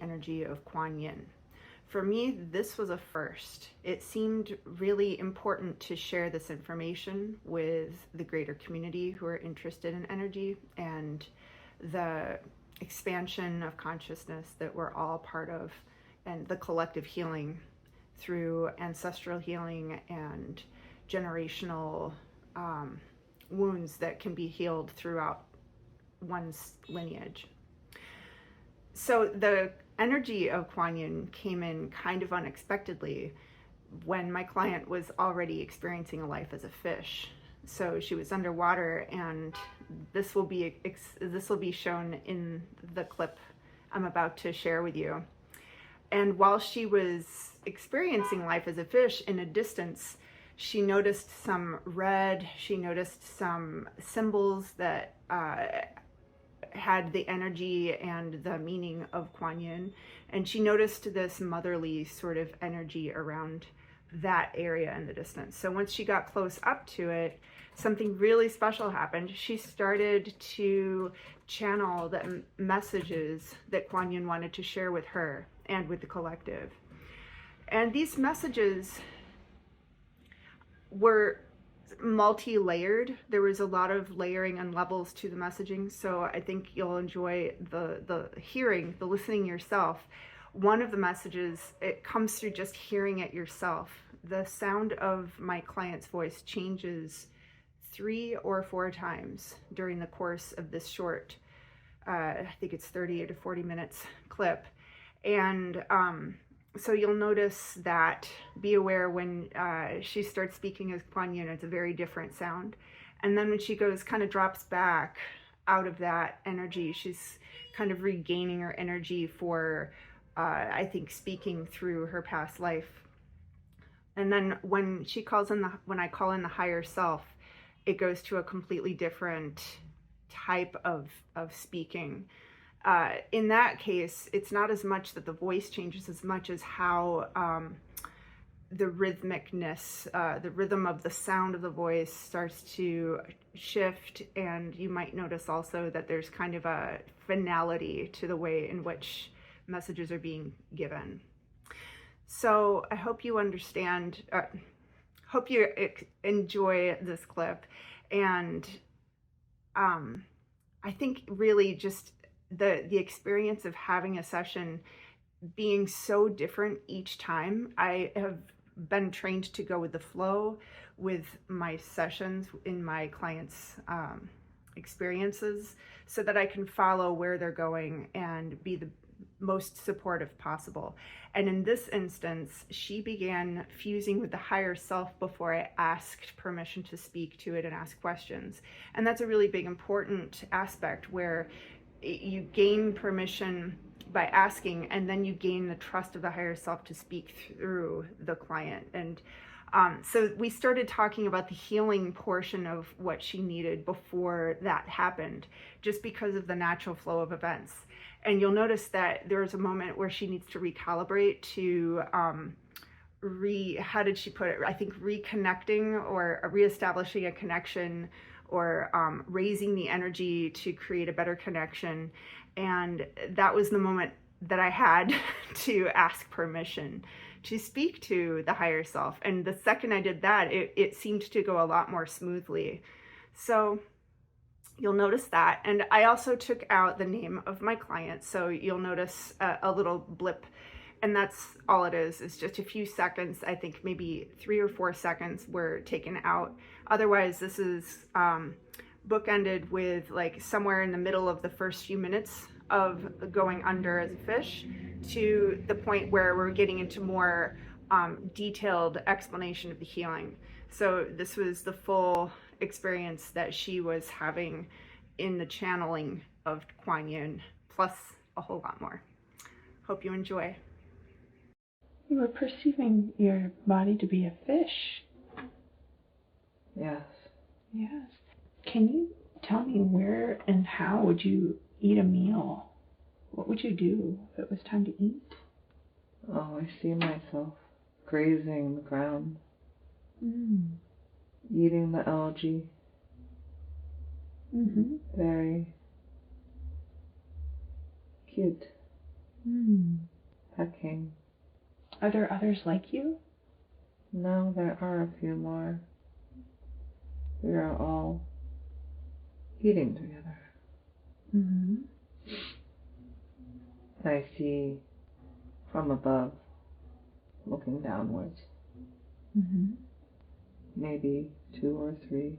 energy of Quan Yin. For me, this was a first. It seemed really important to share this information with the greater community who are interested in energy and the expansion of consciousness that we're all part of, and the collective healing through ancestral healing and generational wounds that can be healed throughout one's lineage. So the energy of Quan Yin came in kind of unexpectedly when my client was already experiencing a life as a fish. So she was underwater, and this will be shown in the clip I'm about to share with you. And while she was experiencing life as a fish in a distance, she noticed some red, she noticed some symbols that had the energy and the meaning of Quan Yin, and she noticed this motherly sort of energy around that area in the distance. So once she got close up to it, something really special happened. She started to channel the messages that Quan Yin wanted to share with her and with the collective. And these messages were multi-layered. There was a lot of layering and levels to the messaging, so I think you'll enjoy the hearing, the listening yourself. One of the messages, it comes through just hearing it yourself. The sound of my client's voice changes 3 or 4 times during the course of this short, I think it's 30 to 40 minutes clip. And so you'll notice that, be aware when she starts speaking as Quan Yin, it's a very different sound. And then when she kind of drops back out of that energy, she's kind of regaining her energy for, I think, speaking through her past life. And then when I call in the higher self, it goes to a completely different type of speaking. In that case, it's not as much that the voice changes as much as how the rhythmicness, the rhythm of the sound of the voice starts to shift. And you might notice also that there's kind of a finality to the way in which messages are being given. So I hope you understand, hope you enjoy this clip. And I think really just the experience of having a session being so different each time. I have been trained to go with the flow with my sessions in my clients' experiences so that I can follow where they're going and be the most supportive possible. And in this instance, she began fusing with the higher self before I asked permission to speak to it and ask questions. And that's a really big important aspect where you gain permission by asking, and then you gain the trust of the higher self to speak through the client. And so we started talking about the healing portion of what she needed before that happened, just because of the natural flow of events. And you'll notice that there's a moment where she needs to recalibrate to how did she put it? I think reconnecting or reestablishing a connection, or raising the energy to create a better connection. And that was the moment that I had to ask permission to speak to the higher self. And the second I did that, it seemed to go a lot more smoothly. So you'll notice that. And I also took out the name of my client. So you'll notice a little blip, and that's all it is. It's just a few seconds. I think maybe 3 or 4 seconds were taken out. Otherwise, this is bookended with like somewhere in the middle of the first few minutes of going under as a fish to the point where we're getting into more detailed explanation of the healing. So this was the full experience that she was having in the channeling of Quan Yin, plus a whole lot more. Hope you enjoy. You were perceiving your body to be a fish. Yes. Yes. Can you tell me where and how would you eat a meal? What would you do if it was time to eat? Oh, I see myself grazing the ground, eating the algae. Very cute. pecking. Are there others like you? No, there are a few more. We are all eating together. Mm-hmm. I see from above, looking downwards, Mm-hmm. maybe 2 or 3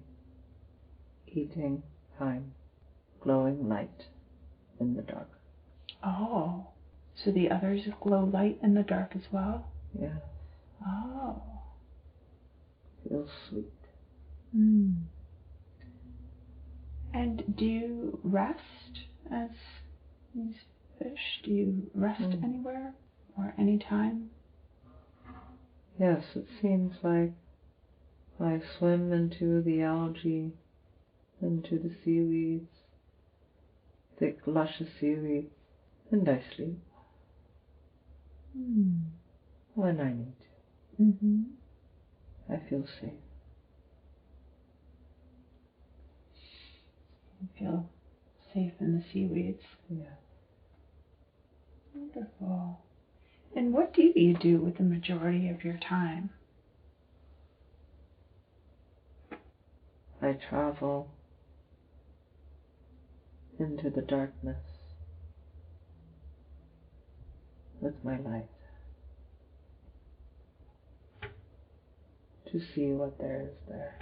eating time, glowing light in the dark. Oh, so the others glow light in the dark as well? Yeah, Oh. feels sweet. Mm. And do you rest as these fish? Do you rest anywhere or any time? Yes, it seems like I swim into the algae, into the seaweeds, thick, luscious seaweed, and I sleep Mm. when I need to. Mm-hmm. I feel safe. You feel safe in the seaweeds. Yeah. Wonderful. And what do you do with the majority of your time? I travel into the darkness with my light to see what there is there.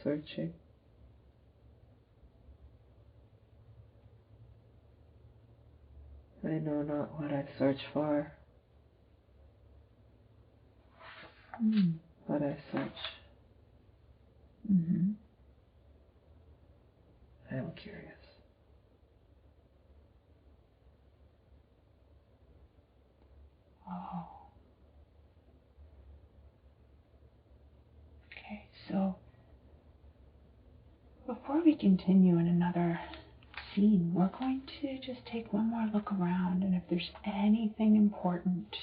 Searching. I know not what I search for, but I search. Mm-hmm. I am curious. Oh. Okay, so before we continue in another scene, we're going to just take one more look around, and if there's anything important,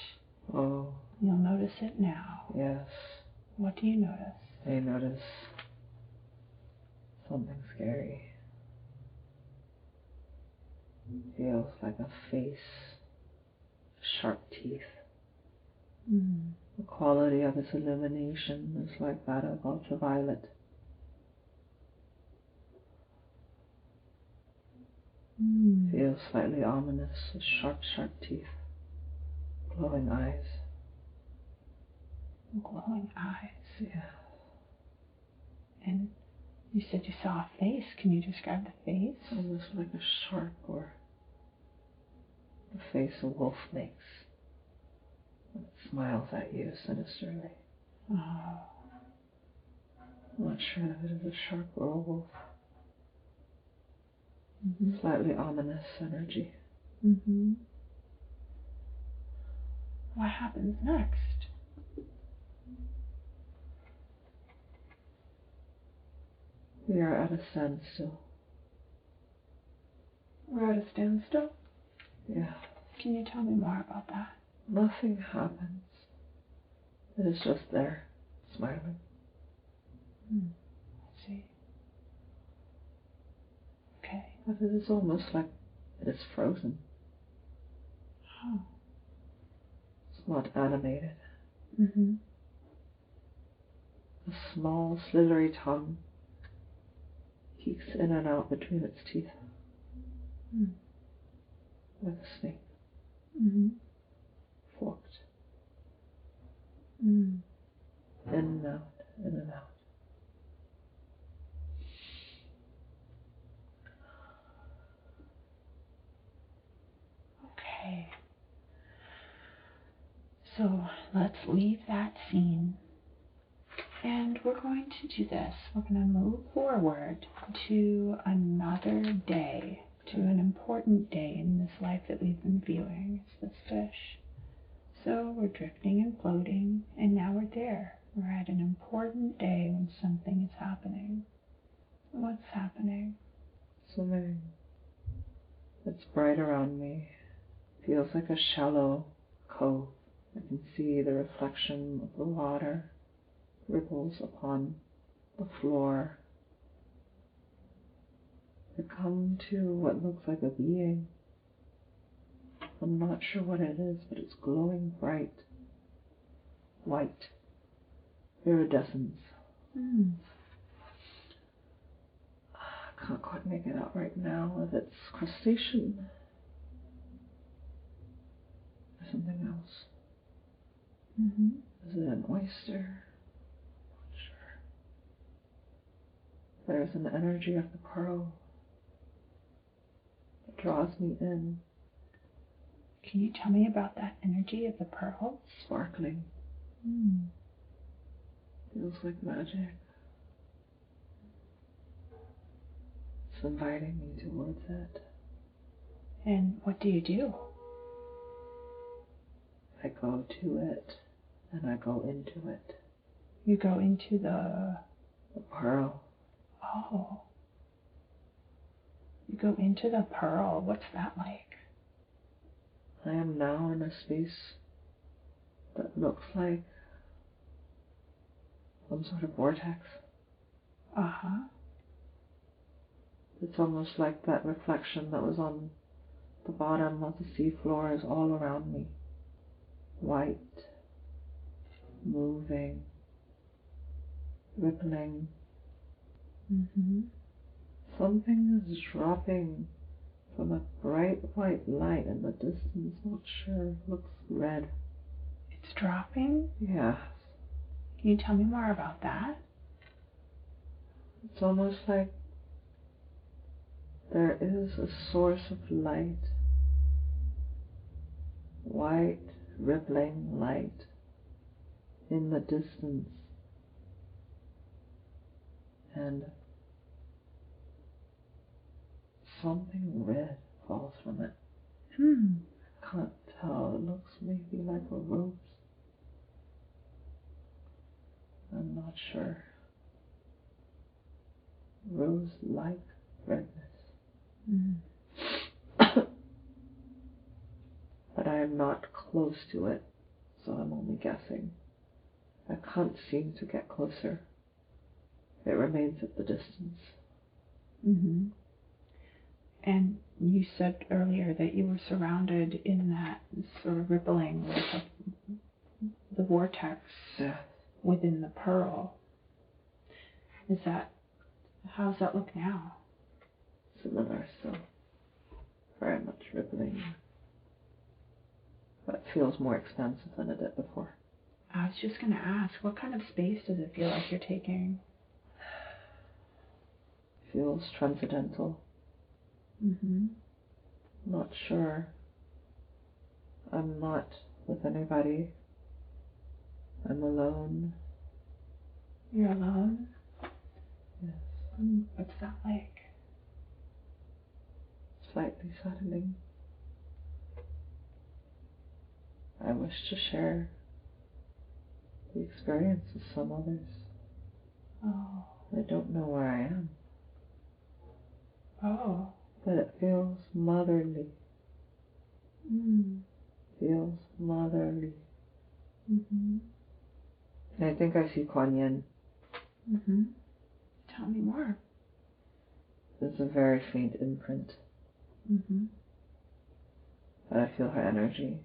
Oh, you'll notice it now. yes. What do you notice? I notice something scary. Feels like a face, sharp teeth. Mm. The quality of its illumination is like that of ultraviolet. Mm. Feels slightly ominous, with sharp, sharp teeth, glowing eyes. Glowing eyes. Yeah. And you said you saw a face. Can you describe the face? Almost like a shark or the face a wolf makes when it smiles at you sinisterly. Oh. I'm not sure if it is a shark or a wolf. Mm-hmm. Slightly ominous energy. Mm-hmm. What happens next? We are at a standstill. We're at a standstill? Yeah. Can you tell me more about that? Nothing happens. It is just there, smiling. Let's see. Okay. But it is almost like it is frozen. Oh. It's not animated. Mm-hmm. A small, slithery tongue peeks in and out between its teeth. Mm. Like a snake. Mm-hmm. Forked. Mm. In and out, in and out. Okay. So let's leave that scene. And we're going to do this. We're going to move forward to another day, to an important day in this life that we've been viewing. It's this fish. So we're drifting and floating, and now we're there. We're at an important day when something is happening. What's happening? Swimming. It's bright around me. Feels like a shallow cove. I can see the reflection of the water, ripples upon the floor, come to what looks like a being. I'm not sure what it is, but it's glowing bright, white, iridescence. I can't quite make it out right now if it's crustacean or something else. Is it an oyster? Not sure. There's an energy of the pearl that draws me in. Can you tell me about that energy of the pearl? Sparkling. Feels like magic. It's inviting me towards it. And what do you do? I go to it, and I go into it. You go into the Pearl. Oh. You go into the pearl. What's that like? I am now in a space that looks like some sort of vortex. It's almost like that reflection that was on the bottom of the sea floor is all around me. White, moving, rippling. Something is dropping from a bright white light in the distance. Not sure. Looks red. It's dropping? Yes. Can you tell me more about that? It's almost like there is a source of light. White, rippling light in the distance. And something red falls from it. Can't tell. It looks maybe like a rose. I'm not sure. Rose-like redness. But I am not close to it, so I'm only guessing. I can't seem to get closer. It remains at the distance. And you said earlier that you were surrounded in that sort of rippling with the vortex within the pearl. How's that look now? Similar still. Very much rippling. But it feels more expansive than it did before. I was just going to ask, what kind of space does it feel like you're taking? Feels transcendental. Not sure. I'm not with anybody. I'm alone. You're alone? Yes. What's that like? Slightly saddening. I wish to share the experience with some others. Oh. I don't know where I am. Oh. But it feels motherly. Feels motherly. I think I see Quan Yin. Tell me more. There's a very faint imprint. But I feel her energy.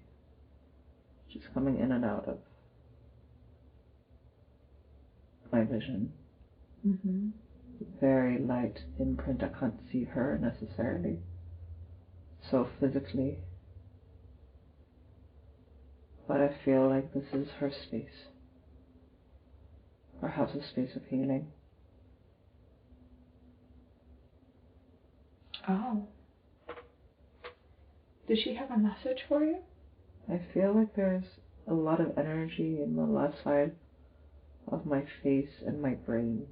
She's coming in and out of my vision. Very light imprint. I can't see her necessarily. So physically. But I feel like this is her space. Perhaps a space of healing. Oh. Does she have a message for you? I feel like there's a lot of energy in the left side of my face and my brain.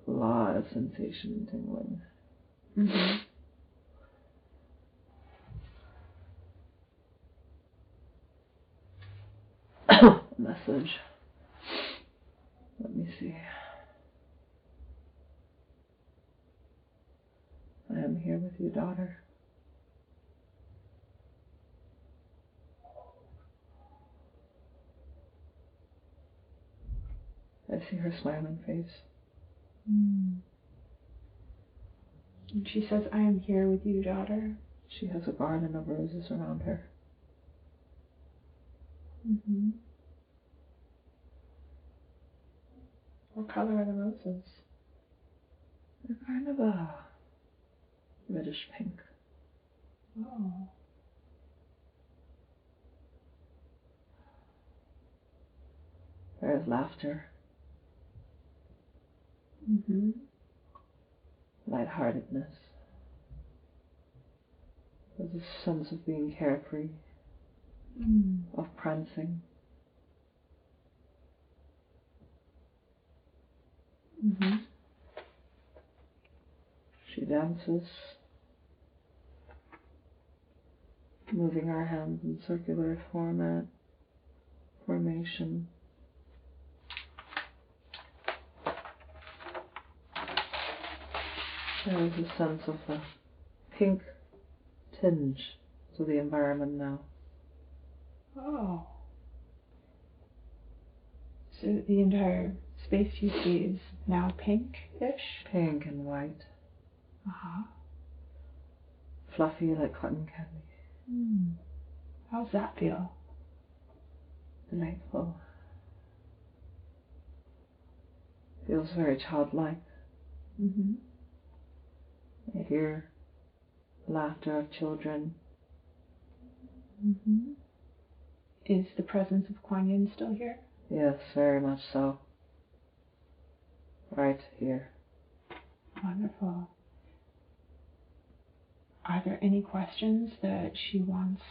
A lot of sensation and tingling. Message. Let me see. I am here with you, daughter. I see her smiling face. And she says, I am here with you, daughter. She has a garden of roses around her. Mm-hmm. What color are the roses? They're kind of a reddish pink. Oh. There is laughter, Mm-hmm. lightheartedness. There's a sense of being carefree, of prancing. Mm-hmm. She dances, moving her hands in circular formation. There is a sense of a pink tinge to the environment now. Oh. So the entire space you see is now pink-ish? Pink and white, Uh-huh. fluffy like cotton candy. How's that feel? Delightful. Feels very childlike. Mm-hmm. I hear laughter of children. Mm-hmm. Is the presence of Quan Yin still here? Yes, very much so. Right here. Wonderful. Are there any questions that she wants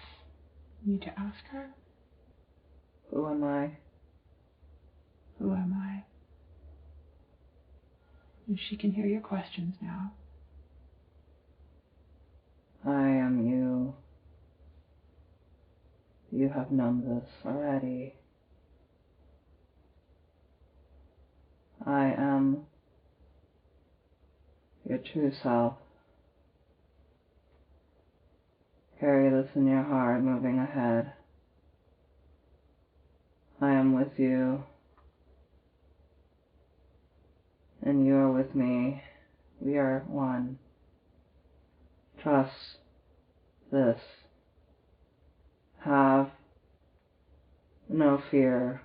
you to ask her? Who am I? Who am I? And she can hear your questions now. I am you. You have known this already. I am your true self. Carry this in your heart, moving ahead. I am with you, and you are with me. We are one. Trust this. Have no fear.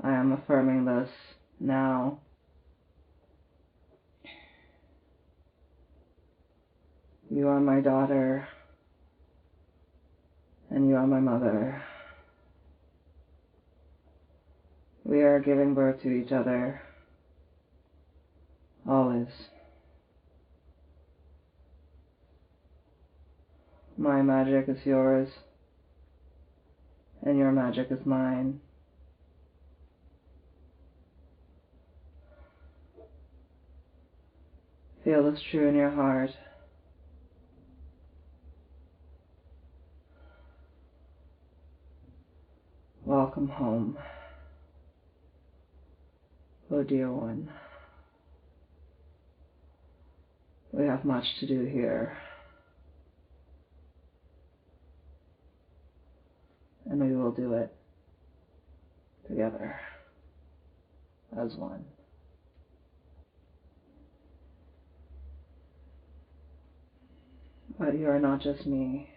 I am affirming this now. You are my daughter, and you are my mother. We are giving birth to each other, always. My magic is yours, and your magic is mine. Feel this true in your heart. Welcome home, oh dear one. We have much to do here, and we will do it together as one. But you are not just me.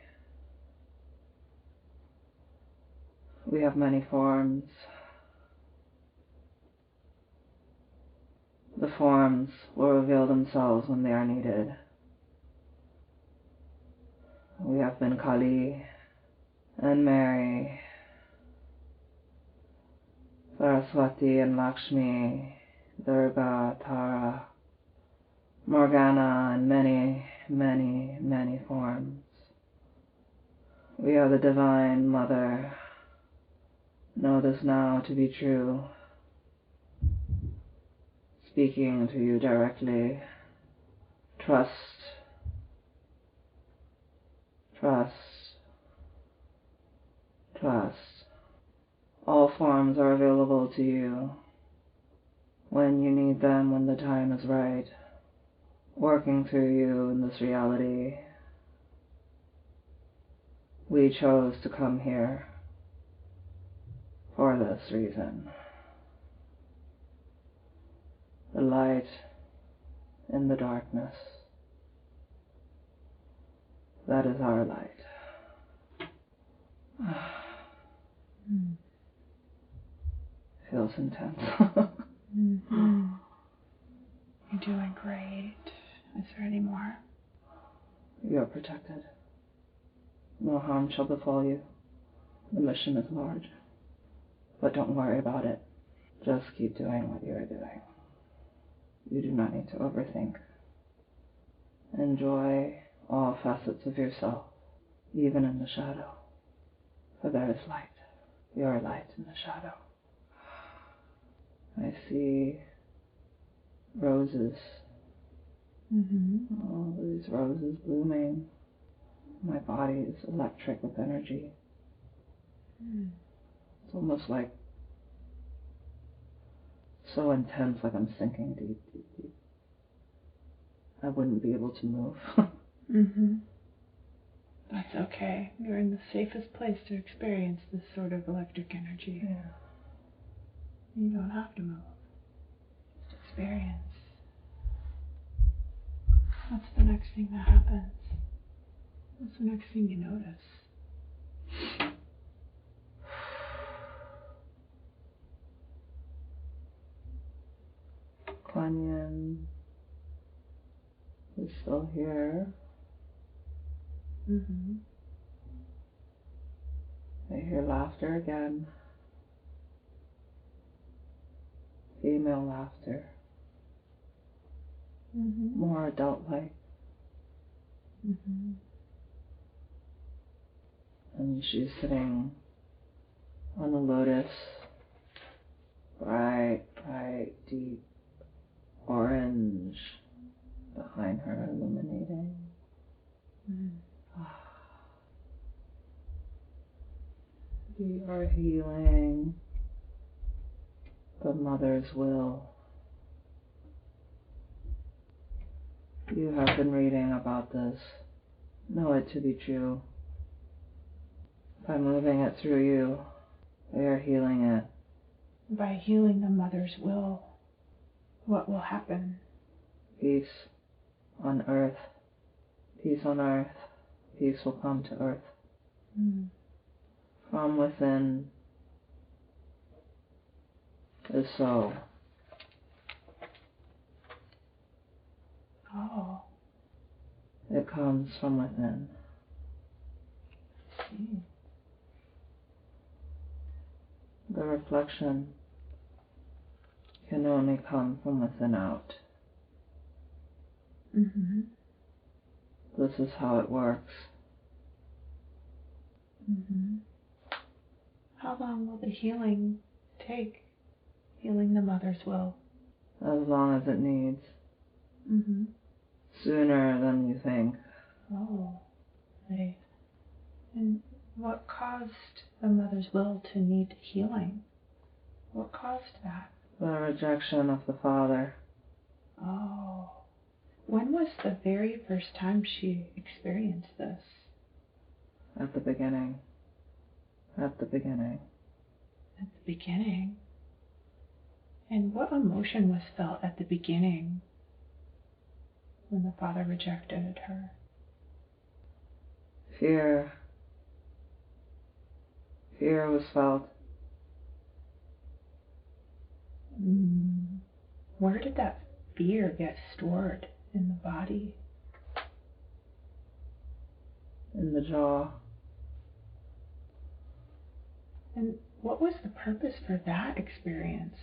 We have many forms. The forms will reveal themselves when they are needed. We have been Kali and Mary, Saraswati and Lakshmi, Durga, Tara, Morgana, and many, many, many forms. We are the Divine Mother. Know this now to be true. Speaking to you directly. Trust. Trust. Trust. All forms are available to you when you need them, when the time is right. Working through you in this reality. We chose to come here for this reason. The light in the darkness. That is our light. Feels intense. Mm-hmm. You're doing great. Is there any more? You are protected. No harm shall befall you. The mission is large. But don't worry about it. Just keep doing what you are doing. You do not need to overthink. Enjoy all facets of yourself, even in the shadow. For there is light. Your light in the shadow. I see roses. All these roses blooming. My body is electric with energy. It's almost like so intense, like I'm sinking deep, deep, deep. I wouldn't be able to move. That's okay. You're in the safest place to experience this sort of electric energy. Yeah. You don't have to move. Just experience. What's the next thing that happens? What's the next thing you notice? Quan Yin is still here. I hear laughter again. Female laughter. More adult-like. And she's sitting on a lotus. Bright, bright, deep orange behind her, illuminating. We are healing the mother's will. You have been reading about this. Know it to be true. By moving it through you, they are healing it. By healing the mother's will, what will happen? Peace on earth. Peace on earth. Peace will come to earth. From within is so. Oh. It comes from within. The reflection can only come from within out. This is how it works. How long will the healing take? Healing the mother's will? As long as it needs. Sooner than you think. Oh. Right. And what caused the mother's will to need healing? What caused that? The rejection of the father. Oh. When was the very first time she experienced this? At the beginning. At the beginning. At the beginning? And what emotion was felt at the beginning when the father rejected her? Fear. Fear was felt. Where did that fear get stored in the body? In the jaw. And what was the purpose for that experience?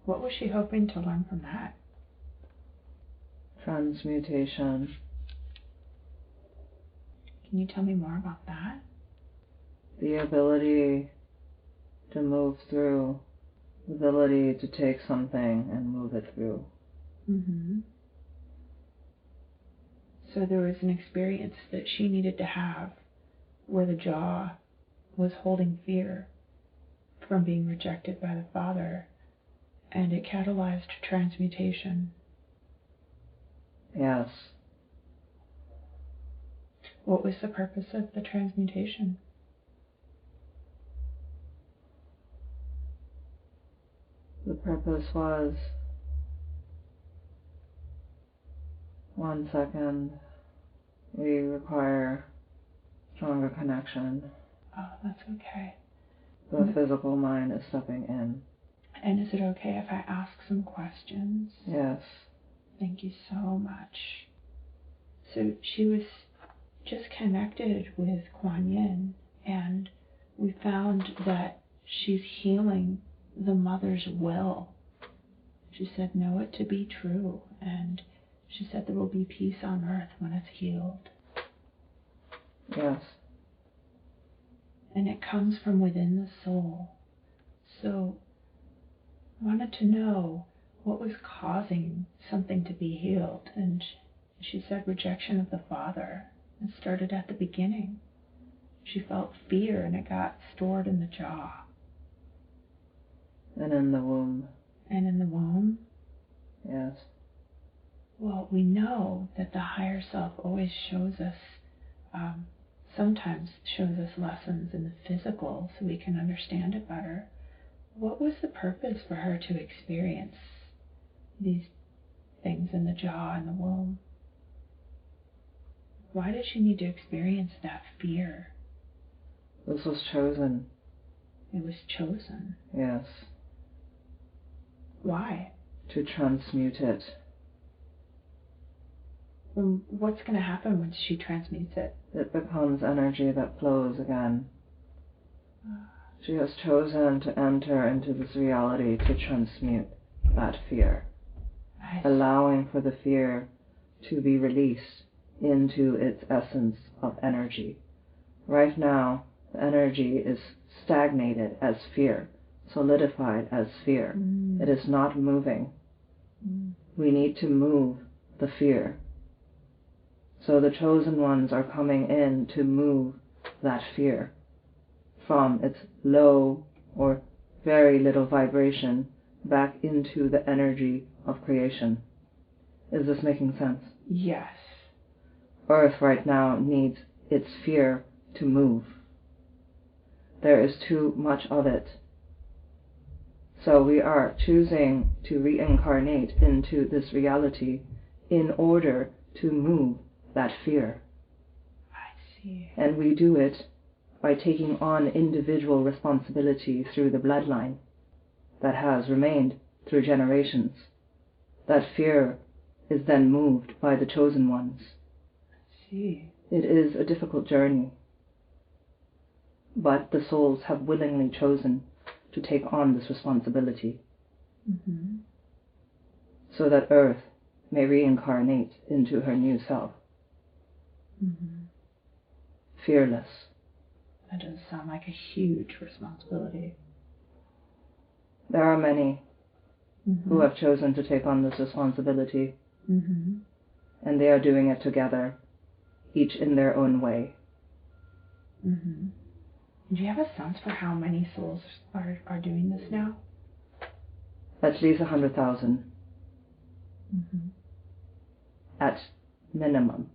What was she hoping to learn from that? Transmutation. Can you tell me more about that? The ability to move through. The ability to take something and move it through. So there was an experience that she needed to have where the jaw was holding fear from being rejected by the father, and it catalyzed transmutation. Yes. What was the purpose of the transmutation? The purpose was 1 second. We require stronger connection. Oh, that's okay. The physical mind is stepping in. And is it okay if I ask some questions? Yes. Thank you so much. So she was just connected with Quan Yin, and we found that she's healing the mother's will. She said, know it to be true, and she said there will be peace on earth when it's healed. Yes. And it comes from within the soul. So I wanted to know what was causing something to be healed, and she said rejection of the father. It started at the beginning. She felt fear, and it got stored in the jaw. And in the womb. And in the womb? Yes. Well, we know that the higher self always shows us, sometimes shows us lessons in the physical so we can understand it better. What was the purpose for her to experience these things in the jaw and the womb? Why did she need to experience that fear? This was chosen. It was chosen. Yes. Why? To transmute it. What's going to happen when she transmutes it? It becomes energy that flows again. She has chosen to enter into this reality to transmute that fear, allowing for the fear to be released into its essence of energy. Right now, the energy is stagnated as fear, solidified as fear. It is not moving. We need to move the fear. So the chosen ones are coming in to move that fear from its low or very little vibration back into the energy of creation. Is this making sense? Yes. Earth right now needs its fear to move. There is too much of it. So we are choosing to reincarnate into this reality in order to move that fear. I see. And we do it by taking on individual responsibility through the bloodline that has remained through generations. That fear is then moved by the chosen ones. I see. It is a difficult journey, but the souls have willingly chosen to take on this responsibility so that Earth may reincarnate into her new self. Fearless. That does sound like a huge responsibility. There are many who have chosen to take on this responsibility, and they are doing it together, each in their own way. Do you have a sense for how many souls are doing this now? At least 100,000. At minimum.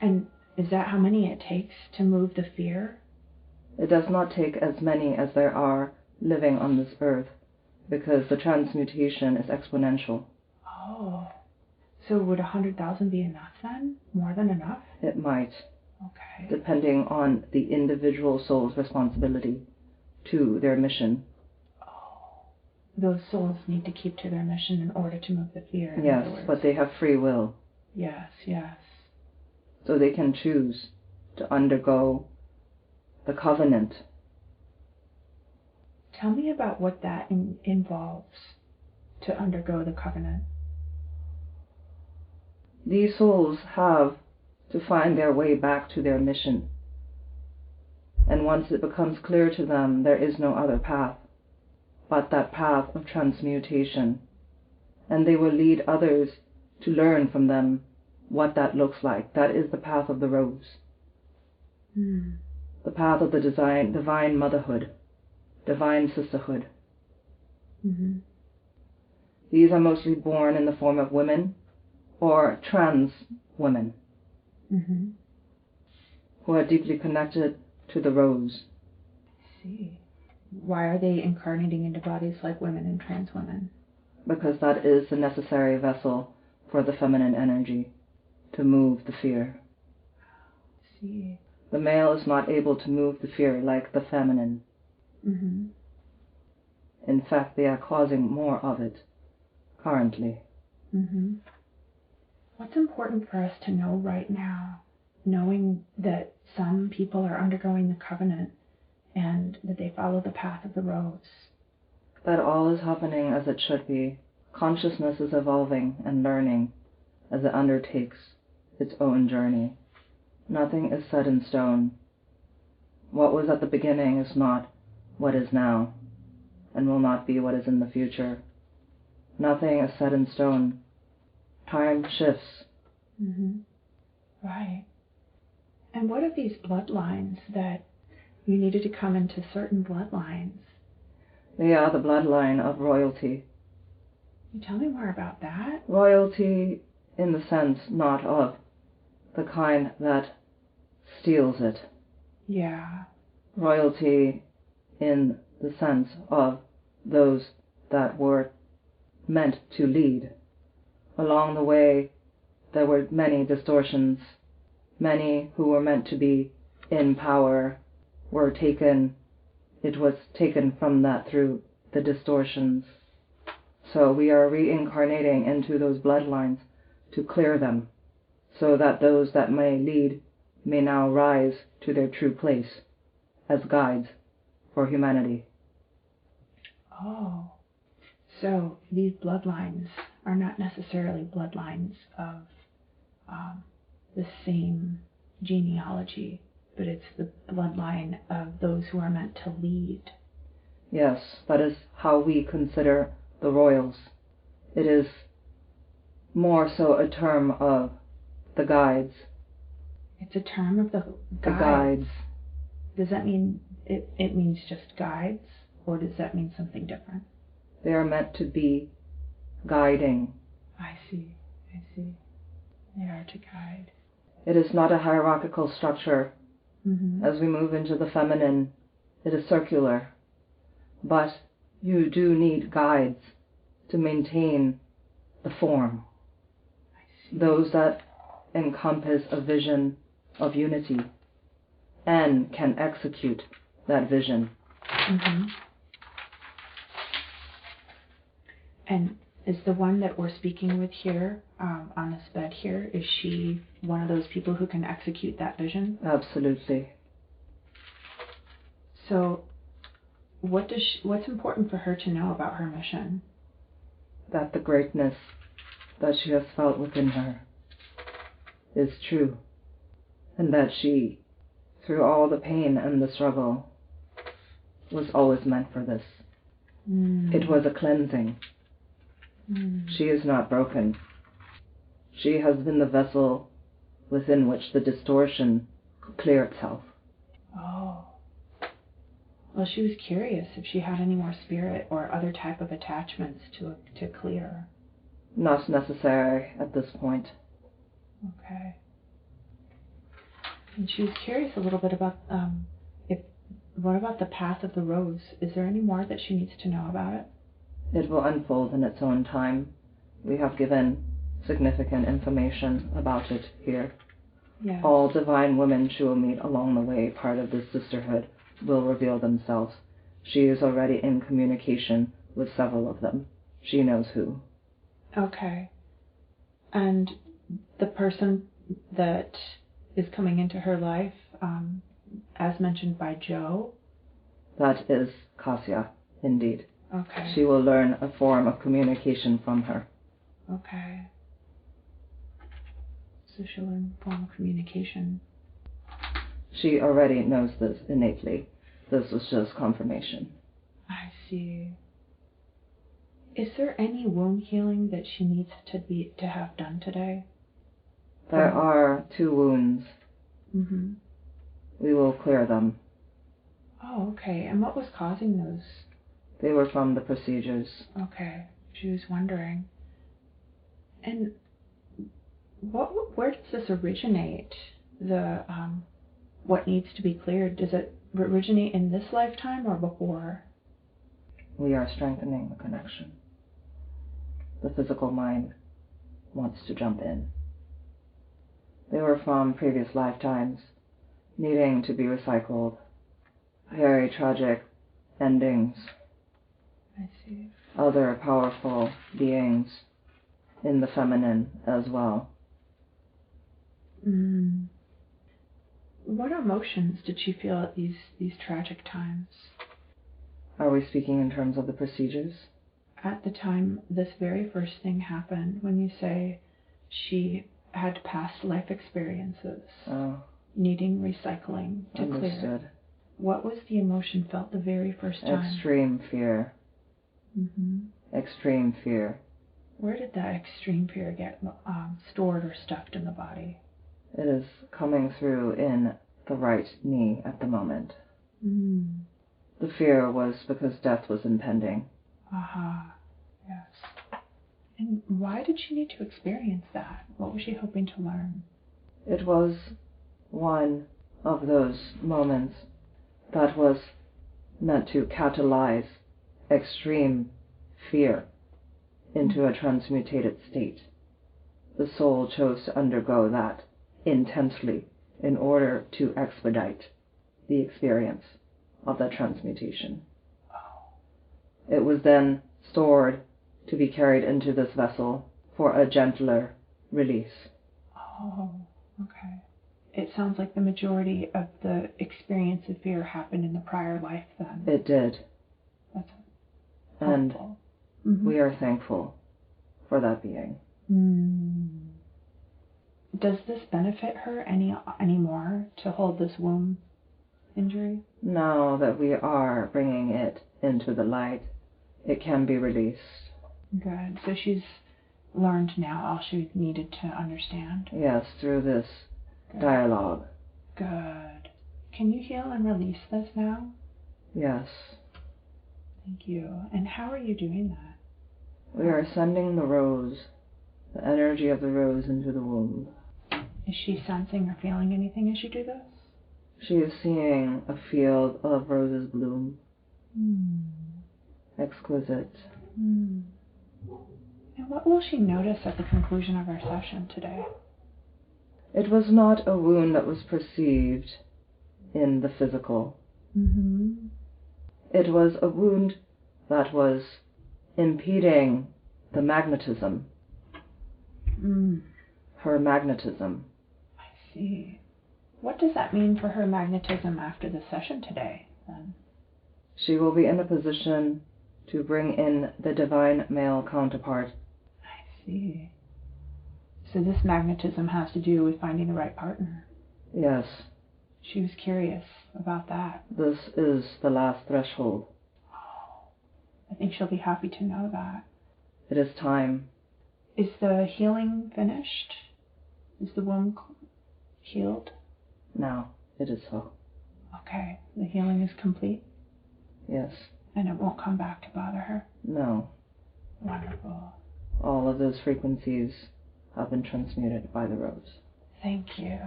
And is that how many it takes to move the fear? It does not take as many as there are living on this earth, because the transmutation is exponential. Oh. So would 100,000 be enough then? More than enough? It might. Okay. Depending on the individual soul's responsibility to their mission. Oh. Those souls need to keep to their mission in order to move the fear. Yes, but they have free will. Yes, yes. So they can choose to undergo the covenant. Tell me about what that involves, to undergo the covenant. These souls have to find their way back to their mission. And once it becomes clear to them, there is no other path but that path of transmutation. And they will lead others to learn from them what that looks like. That is the path of the rose. The path of the divine motherhood, divine sisterhood. These are mostly born in the form of women or trans women who are deeply connected to the rose. I see. Why are they incarnating into bodies like women and trans women? Because that is the necessary vessel for the feminine energy to move the fear. See. The male is not able to move the fear like the feminine. Mm-hmm. In fact, they are causing more of it currently. Mm-hmm. What's important for us to know right now, knowing that some people are undergoing the covenant and that they follow the path of the rose? That all is happening as it should be. Consciousness is evolving and learning as it undertakes its own journey. Nothing is set in stone. What was at the beginning is not what is now, and will not be what is in the future. Nothing is set in stone. Time shifts. Mm-hmm. Right. And what of these bloodlines that you needed to come into certain bloodlines? They are the bloodline of royalty. Can you tell me more about that? Royalty in the sense not of the kind that steals it. Yeah. Royalty in the sense of those that were meant to lead. Along the way, there were many distortions. Many who were meant to be in power were taken. It was taken from that through the distortions. So we are reincarnating into those bloodlines to clear them, so that those that may lead may now rise to their true place as guides for humanity. Oh. So these bloodlines are not necessarily bloodlines of the same genealogy, but it's the bloodline of those who are meant to lead. Yes, that is how we consider the royals. It is more so a term of the guides. It's a term of the The guides. Does that mean it means just guides, or does that mean something different? They are meant to be guiding. I see. They are to guide. It is not a hierarchical structure. Mm-hmm. As we move into the feminine, it is circular. But you do need guides to maintain the form. I see. Those that encompass a vision of unity and can execute that vision. Mm-hmm. And is the one that we're speaking with here, on this bed here, is she one of those people who can execute that vision? Absolutely. So what's important for her to know about her mission? That the greatness that she has felt within her is true, and that she, through all the pain and the struggle, was always meant for this. It was a cleansing. She is not broken. She has been the vessel within which the distortion could clear itself. Oh. Well, she was curious if she had any more spirit or other type of attachments to clear. Not necessary at this point. Okay. And she was curious a little bit about what about the path of the rose? Is there any more that she needs to know about it? It will unfold in its own time. We have given significant information about it here. Yes. All divine women she will meet along the way, part of this sisterhood, will reveal themselves. She is already in communication with several of them. She knows who. Okay. And the person that is coming into her life, as mentioned by Joe? That is Cassia, indeed. Okay. She will learn a form of communication from her. Okay. So she'll learn a form of communication. She already knows this innately. This was just confirmation. I see. Is there any wound healing that she needs to have done today? There are 2 wounds. Mm-hmm. We will clear them. Oh, okay. And what was causing those? They were from the procedures. Okay. She was wondering. And where does this originate? What needs to be cleared? Does it originate in this lifetime or before? We are strengthening the connection. The physical mind wants to jump in. They were from previous lifetimes, needing to be recycled. Very tragic endings. I see. Other powerful beings in the feminine as well. What emotions did she feel at these tragic times? Are we speaking in terms of the procedures? At the time this very first thing happened, when you say she had past life experiences, needing recycling to Understood. clear. What was the emotion felt the very first time? Extreme fear. Extreme fear. Where did that extreme fear get stored or stuffed in the body? It is coming through in the right knee at the moment. The fear was because death was impending. Yes. And why did she need to experience that? What was she hoping to learn? It was one of those moments that was meant to catalyze extreme fear into a transmutated state. The soul chose to undergo that intensely in order to expedite the experience of that transmutation. It was then stored to be carried into this vessel for a gentler release. Okay. It sounds like the majority of the experience of fear happened in the prior life then. It did. That's and helpful. We are thankful for that being. Does this benefit her any more to hold this womb injury? Now that we are bringing it into the light, it can be released. Good. So she's learned now all she needed to understand? Yes, through this dialogue. Good. Can you heal and release this now? Yes. Thank you. And how are you doing that? We are sending the rose, the energy of the rose, into the womb. Is she sensing or feeling anything as you do this? She is seeing a field of roses bloom. Exquisite. And what will she notice at the conclusion of our session today? It was not a wound that was perceived in the physical. It was a wound that was impeding the magnetism. Her magnetism. I see. What does that mean for her magnetism after the session today, then? She will be in a position to bring in the divine male counterpart. I see. So this magnetism has to do with finding the right partner. Yes. She was curious about that. This is the last threshold. I think she'll be happy to know that. It is time. Is the healing finished? Is the womb healed? Now it is so. Okay. The healing is complete? Yes. And it won't come back to bother her? No. Wonderful. All of those frequencies have been transmuted by the rose. Thank you.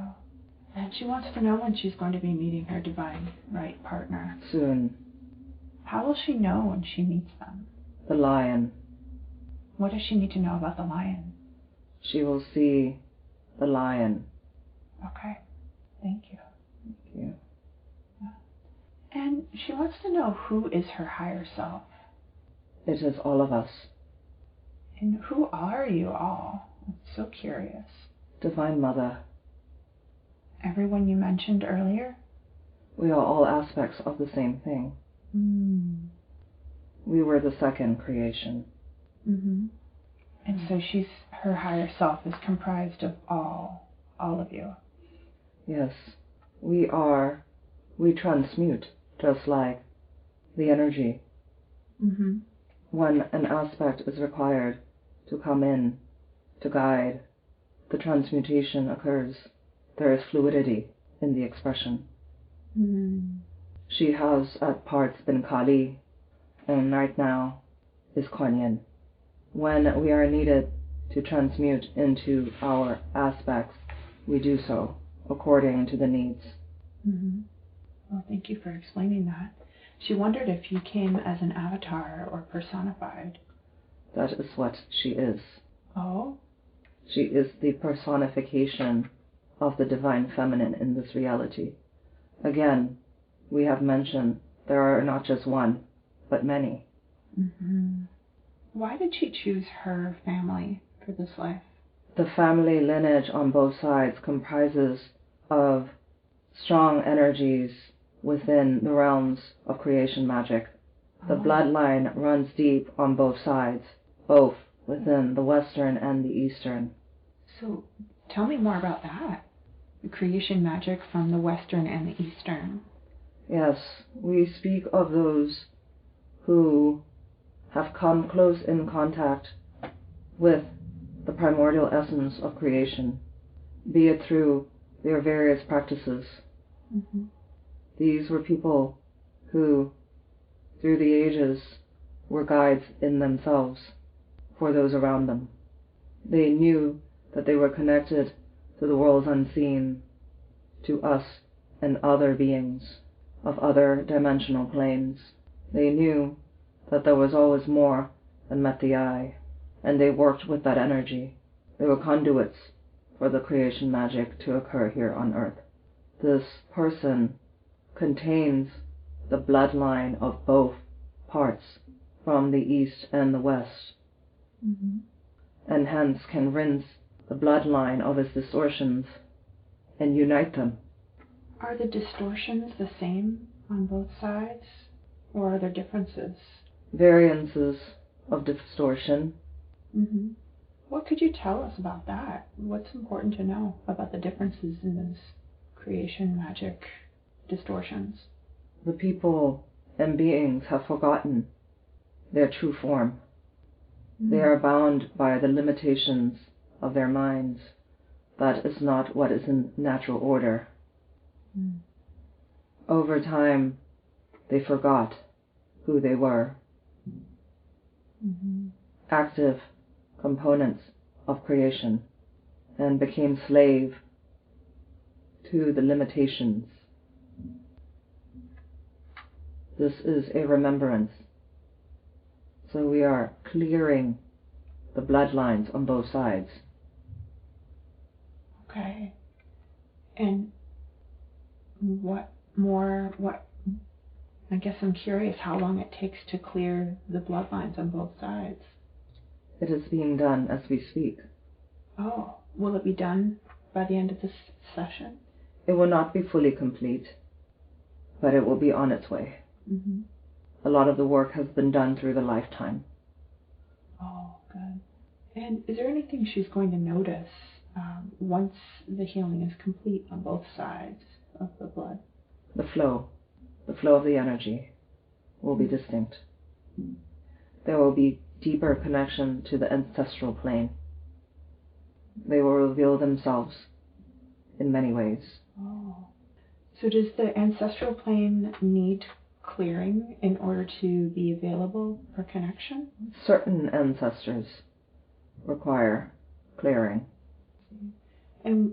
And she wants to know when she's going to be meeting her divine right partner. Soon. How will she know when she meets them? The lion. What does she need to know about the lion? She will see the lion. Okay. Thank you. Thank you. And she wants to know who is her higher self. It is all of us. And who are you all? I'm so curious. Divine Mother. Everyone you mentioned earlier? We are all aspects of the same thing. We were the second creation. And so her higher self is comprised of all of you. Yes. We transmute just like the energy. When an aspect is required to come in, to guide, the transmutation occurs. There is fluidity in the expression. She has at parts been Kali, and right now is Quan Yin. When we are needed to transmute into our aspects, we do so according to the needs. Well, thank you for explaining that. She wondered if you came as an avatar or personified. That is what she is. Oh? She is the personification of the divine feminine in this reality. Again, we have mentioned there are not just one, but many. Mm-hmm. Why did she choose her family for this life? The family lineage on both sides comprises of strong energies within the realms of creation magic. The bloodline runs deep on both sides, both within the Western and the Eastern. So tell me more about that. The creation magic from the Western and the Eastern. Yes, we speak of those who have come close in contact with the primordial essence of creation, be it through their various practices. Mm-hmm. These were people who, through the ages, were guides in themselves for those around them. They knew that they were connected to the worlds unseen, to us and other beings of other dimensional planes. They knew that there was always more than met the eye, and they worked with that energy. They were conduits for the creation magic to occur here on Earth. This person contains the bloodline of both parts, from the East and the West, Mm-hmm. and hence can rinse the bloodline of its distortions and unite them. Are the distortions the same on both sides, or are there differences? Variances of distortion. Mm-hmm. What could you tell us about that? What's important to know about the differences in those creation magic distortions? The people and beings have forgotten their true form. Mm. They are bound by the limitations of their minds. That is not what is in natural order. Mm. Over time, they forgot who they were. Mm-hmm. Active components of creation, and became slave to the limitations. This is a remembrance. So we are clearing the bloodlines on both sides. Okay. And I guess I'm curious how long it takes to clear the bloodlines on both sides. It is being done as we speak. Oh, will it be done by the end of this session? It will not be fully complete, but it will be on its way. Mm-hmm. A lot of the work has been done through the lifetime. Oh, good. And is there anything she's going to notice once the healing is complete on both sides of the blood? The flow of the energy will be distinct. There will be deeper connection to the ancestral plane. They will reveal themselves in many ways. Oh. So does the ancestral plane need clearing in order to be available for connection? Certain ancestors require clearing. And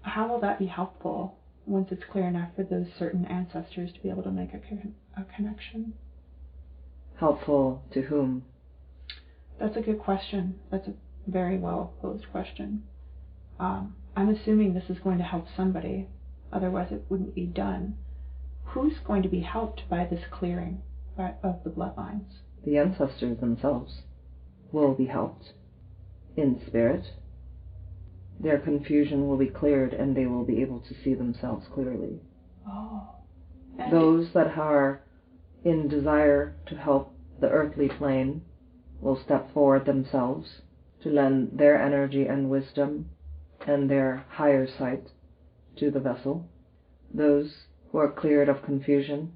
how will that be helpful once it's clear enough for those certain ancestors to be able to make a connection? Helpful to whom? That's a good question. That's a very well posed question. I'm assuming this is going to help somebody, otherwise it wouldn't be done. Who's going to be helped by this clearing of the bloodlines? The ancestors themselves will be helped in spirit. Their confusion will be cleared and they will be able to see themselves clearly. Oh. Those that are in desire to help the earthly plane will step forward themselves to lend their energy and wisdom and their higher sight to the vessel. Those who are cleared of confusion,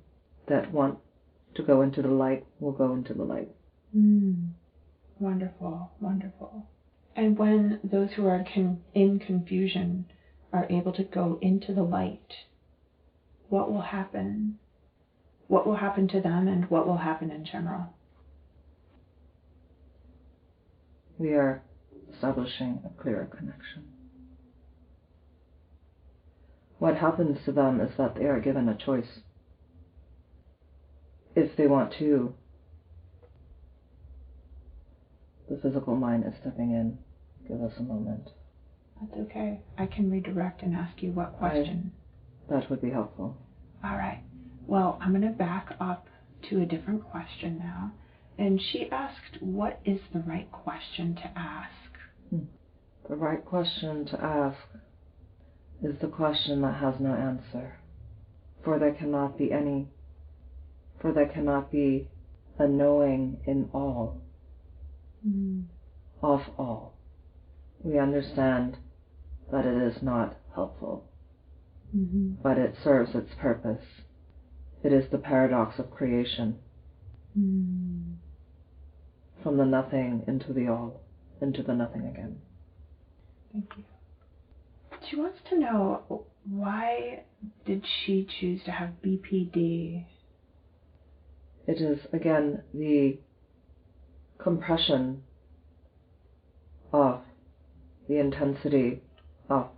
that want to go into the light, will go into the light. Wonderful, wonderful. And when those who are in confusion are able to go into the light, what will happen? What will happen to them and what will happen in general? We are establishing a clearer connection. What happens to them is that they are given a choice. If they want to, the physical mind is stepping in, give us a moment. That's okay. I can redirect and ask you what question. That would be helpful. All right. Well, I'm going to back up to a different question now. And she asked, what is the right question to ask? The right question to ask is the question that has no answer. For there cannot be a knowing in all, of all. We understand that it is not helpful, but it serves its purpose. It is the paradox of creation. From the nothing into the all, into the nothing again. Thank you. She wants to know, why did she choose to have BPD? It is, again, the compression of the intensity of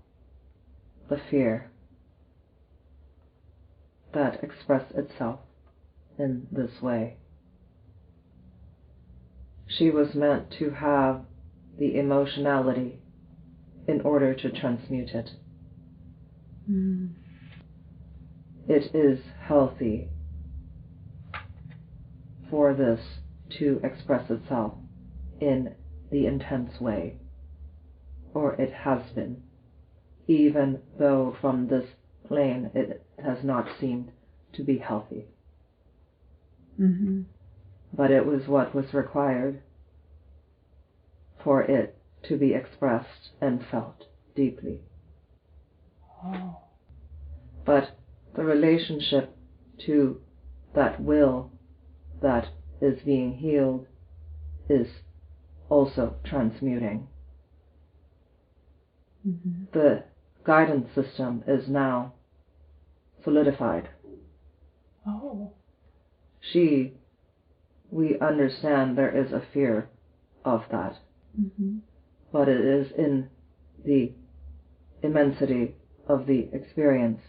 the fear that expressed itself in this way. She was meant to have the emotionality in order to transmute it. It is healthy for this to express itself in the intense way, or it has been, even though from this plane it has not seemed to be healthy. But it was what was required for it to be expressed and felt deeply. But the relationship to that will that is being healed is also transmuting. The guidance system is now solidified. We understand there is a fear of that, but it is in the immensity of the experience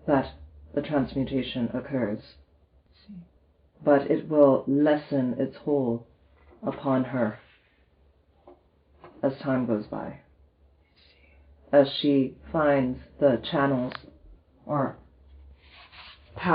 that the transmutation occurs. But it will lessen its hold upon her as time goes by, as she finds the channels or paths